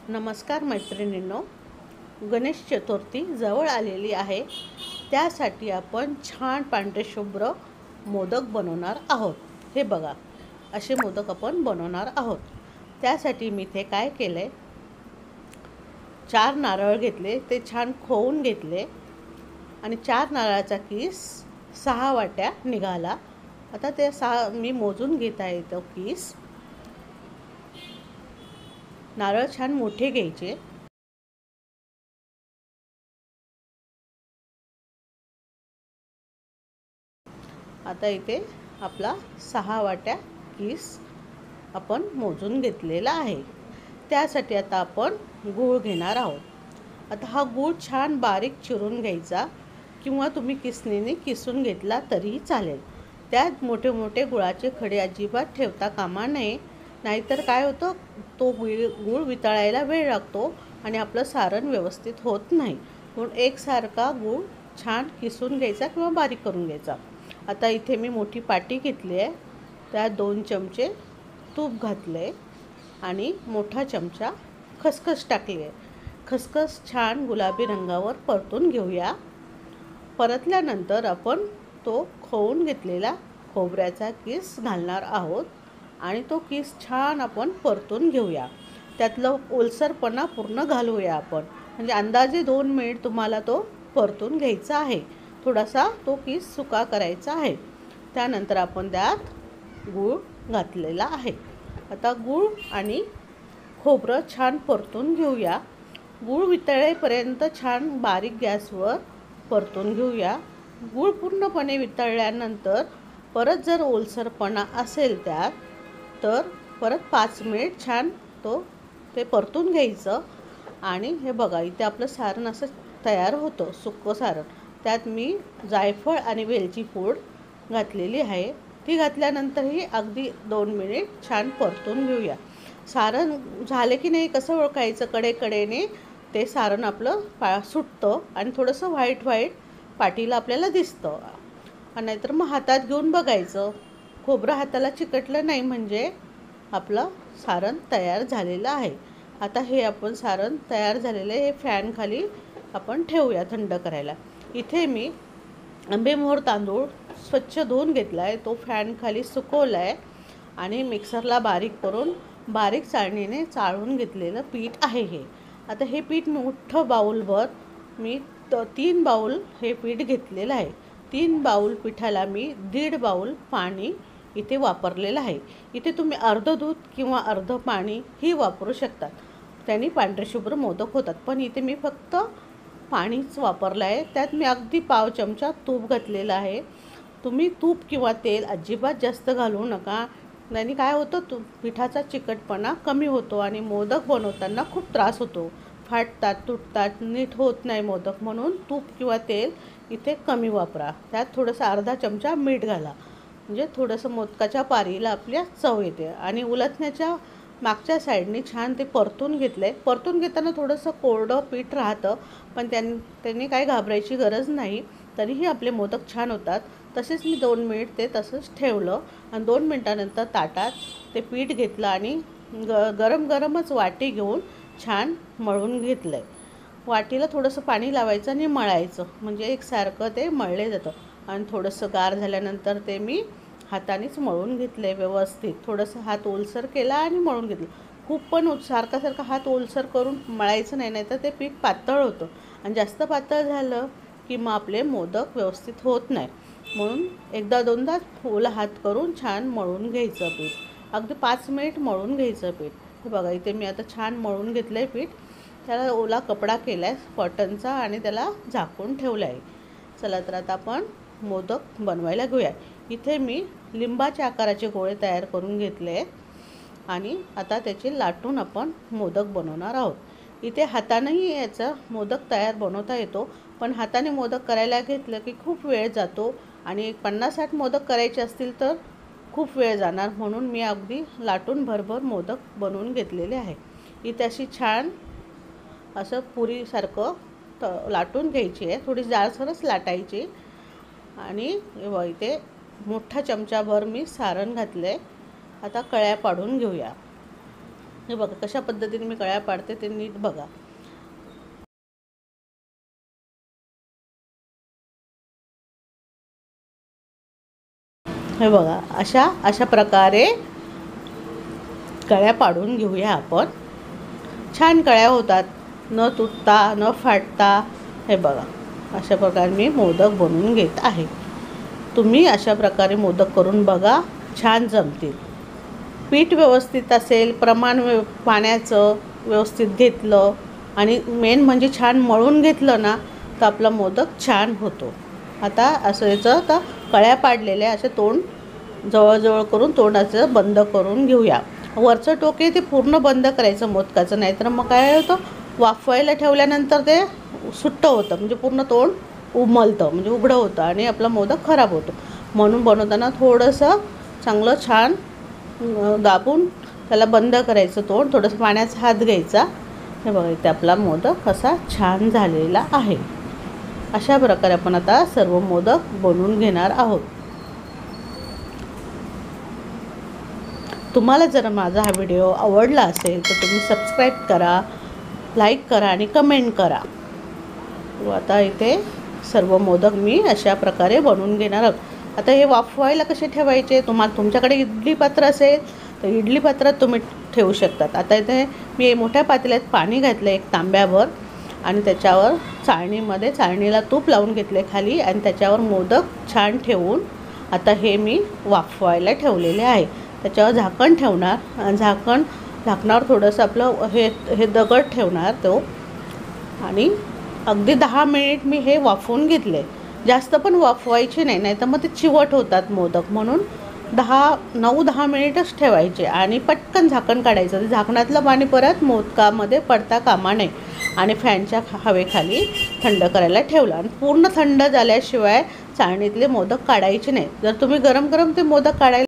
नमस्कार मैत्रिणींनो, गणेश चतुर्थी जवळ आलेली आहे. त्यासाठी आपण छान पांढरे शुभ्र मोदक बनवणार आहोत. हे बघा, असे मोदक आपण बनवणार आहोत. त्यासाठी मी इथे काय केले, 4 नारळ घेतले, ते छान खोवून घेतले आणि 4 नारळाचा किस 6 वाट्या निघाला. आता ते 6 मी मोजून घेत आहे. तो किस नारळ छान मोठे घ्यायचे. आता इथे आपला 6 वाट्या किस आपण मोजून घेतलेला आहे. त्यासाठी आता आपण गूळ घेणार आहोत. आता हा गूळ छान बारीक चिरून घ्यायचा किंवा तुम्ही किसणीने किसून घेतला तरीही चालेल. त्यात मोठे मोठे गुळाचे खडे अजिबात ठेवता कामा नये, नाहीतर काय होतं, तो गूळ वितळायला वेळ लागतो आणि आपलं सारण व्यवस्थित होत नाही. म्हणून एकसारखा गूळ छान किसून घ्यायचा किंवा बारीक करून घ्यायचा. आता इथे मी मोठी पाटी घेतली आहे. त्यात 2 चमचे तूप घातले आणि मोठा चमचा खसखस टाकली आहे. खसखस छान गुलाबी रंगावर परतून घेऊया. परतल्यानंतर आपण तो खोवून घेतलेला खोबऱ्याचा किस घालणार आहोत आणि तो किस छान आपण परतून घेऊया. त्यातलं ओलसरपणा पूर्ण घालूया आपण. म्हणजे अंदाजे 2 मिनिट तुम्हाला तो परतून घ्यायचा आहे. थोडासा तो किस सुका करायचा आहे. त्यानंतर आपण त्यात गूळ घातलेला आहे. आता गूळ आणि खोबरं छान परतून घेऊया. गूळ वितळेपर्यंत छान बारीक गॅसवर परतून घेऊया. गूळ पूर्णपणे वितळल्यानंतर परत जर ओलसरपणा असेल त्यात, तर परत 5 मिनिट छान ते परतून घ्यायचं. आणि हे बघा, इथे आपलं सारण असं तयार होतं, सुकं सारण. त्यात मी जायफळ आणि वेलची पूड घातलेली आहे. ती घातल्यानंतरही अगदी 2 मिनिट छान परतून घेऊया. सारण झाले की नाही कसं ओळखायचं, कडेकडेने ते सारण आपलं सुटतं आणि थोडंसं व्हाईट पाटीला आपल्याला दिसतं. नाहीतर मग हातात घेऊन बघायचं, खोबरं हाताला चिकटलं नाही म्हणजे आपलं सारण तयार झालेलं आहे. आता हे आपण सारण तयार झालेलं आहे. हे फॅन खाली आपण ठेवूया थंड करायला. इथे मी आंबेमोहर तांदूळ स्वच्छ धुवून घेतला आहे. तो फॅन खाली सुकवला आहे आणि मिक्सरला बारीक करून बारीक चाळणीने चाळून घेतलेलं पीठ आहे हे. आता हे पीठ मोठं बाऊलभर मी 3 बाऊल हे पीठ घेतलेलं आहे. 3 बाऊल पिठाला मी 1.5 बाऊल पाणी इथे वापरलेलं आहे. इथे तुम्ही अर्धं दूध किंवा अर्धं पाणी ही वापरू शकतात. त्यांनी पांढरे शुभ्र मोदक होतात. पण इथे मी फक्त पाणीच वापरलं आहे. त्यात मी अगदी पाव चमचा तूप घातलेलं आहे. तुम्ही तूप किंवा तेल अजिबात जास्त घालू नका. त्याने काय होतं, पिठाचा चिकटपणा कमी होतो आणि मोदक बनवताना खूप त्रास होतो. फाटतात, तुटतात, नीट होत नाही मोदक. म्हणून तूप किंवा तेल इथे कमी वापरा. त्यात थोडंसं अर्धा चमचा मीठ घाला, म्हणजे थोडंसं मोदकाच्या पारीला आपल्या चव येते. आणि उलथण्याच्या मागच्या साईडने छान ते परतून घेतलं आहे. परतून घेताना थोडंसं कोरडं पीठ राहतं, पण त्यांनी काय घाबरायची गरज नाही. तरीही आपले मोदक छान होतात. तसेच मी 2 मिनिट ते तसंच ठेवलं आणि 2 मिनिटानंतर ताटात ते पीठ घेतलं आणि गरमच वाटी घेऊन छान मळून घेतलं आहे. वाटीला थोडंसं पाणी लावायचं आणि मळायचं, म्हणजे एकसारखं ते मळले जातं. आणि थोडंसं गार झाल्यानंतर ते मी हातानेच मळून घेतलं आहे व्यवस्थित. थोडंसं हात ओलसर केला आणि मळून घेतलं. खूप पण सारखा हात ओलसर करून मळायचं नाही, नाहीतर ते पीठ पातळ होतं आणि जास्त पातळ झालं की मग आपले मोदक व्यवस्थित होत नाही. म्हणून एकदा दोनदा ओला हात करून छान मळून घ्यायचं पीठ. अगदी 5 मिनिट मळून घ्यायचं पीठ. हे बघा, इथे मी आता छान मळून घेतलं आहे पीठ. त्याला ओला कपडा केला आहे कॉटनचा आणि त्याला झाकून ठेवलं आहे. चला तर आता आपण मोदक बनवायला घेऊया. इथे मी लिंबाच्या आकाराचे गोळे तयार करून घेतले आहेत आणि आता त्याचे लाटून आपण मोदक बनवणार आहोत. इथे हातानेही याचा मोदक बनवता येतो, पण हाताने मोदक करायला घेतलं की खूप वेळ जातो आणि 50-60 मोदक करायचे असतील तर खूप वेळ जाणार. म्हणून मी अगदी लाटून भरभर मोदक बनवून घेतलेले आहे. इथे अशी छान असं पुरीसारखं लाटून घ्यायची आहे. थोडी जाडसरच लाटायची. आणि इथे मोठा चमचाभर मी सारण घातलं आहे. आता कळ्या पाडून घेऊया. हे बघा कशा पद्धतीने मी कळ्या पाडते ते नीट बघा. हे बघा अशा प्रकारे कळ्या पाडून घेऊया आपण. छान कळ्या होतात, न तुटता न फाटता. हे बघा अशा प्रकारे मी मोदक बनवून घेत आहे. तुम्ही अशा प्रकारे मोदक करून बघा, छान जमतील. पीठ व्यवस्थित असेल, प्रमाण पाण्याचं व्यवस्थित घेतलं आणि मेन म्हणजे छान मळून घेतलं ना तर आपला मोदक छान होतो. आता असं याचं तर कळ्या पाडलेल्या असे तोंड जवळजवळ करून तोंडाचं बंद करून घेऊया. वरचं टोके ते पूर्ण बंद करायचं मोदकाचं, नाहीतर मग काय होतं वाफवायला ठेवल्यानंतर ते सुट्टं होतं, म्हणजे पूर्ण तोंड उमलतं, म्हणजे उघडं होतं आणि आपला मोदक खराब होतो. म्हणून बनवताना थोडंसं चांगलं छान दाबून त्याला बंद करायचं तोंड, थोडंसं पाण्याचा हात घ्यायचा. हे बघा इथे आपला मोदक असा छान झालेला आहे. अशा प्रकारे आपण आता सर्व मोदक बनवून घेणार आहोत. तुम्हाला जर माझा हा व्हिडिओ आवडला असेल तर तुम्ही सबस्क्राईब करा, लाईक करा आणि कमेंट करा. आता इथे सर्व मोदक मी अशा प्रकारे बनवून घेणार आहोत. आता हे वाफवायला कसे ठेवायचे, तुमच्याकडे इडली पात्र असेल तर इडली पात्रात तुम्ही ठेवू शकतात. आता इथे मी मोठ्या पातेल्यात पाणी घातलं एक तांब्याभर आणि त्याच्यावर चाळणीला तूप लावून घेतले खाली आणि त्याच्यावर मोदक छान ठेवून आता हे मी वाफवायला ठेवलेले आहे. त्याच्यावर झाकण ठेवणार, झाकणावर थोडंसं आपलं हे दगड ठेवणार तो आणि अगदी 10 मिनिट मी हे वाफवून घेतले. जास्त पण वाफवायचे नाही तर मग ते चिवट होतात मोदक, म्हणून 9-10 मिनिटच ठेवायचे आणि पटकन झाकण काढायचं. ते झाकणातलं पाणी परत मोदकामध्ये पडता कामा नये आणि फॅनच्या हवेखाली थंड करायला ठेवलं. आणि पूर्ण थंड झाल्याशिवाय चाळणीतले मोदक काढायचे नाही. जर तुम्ही गरम ते मोदक काढायला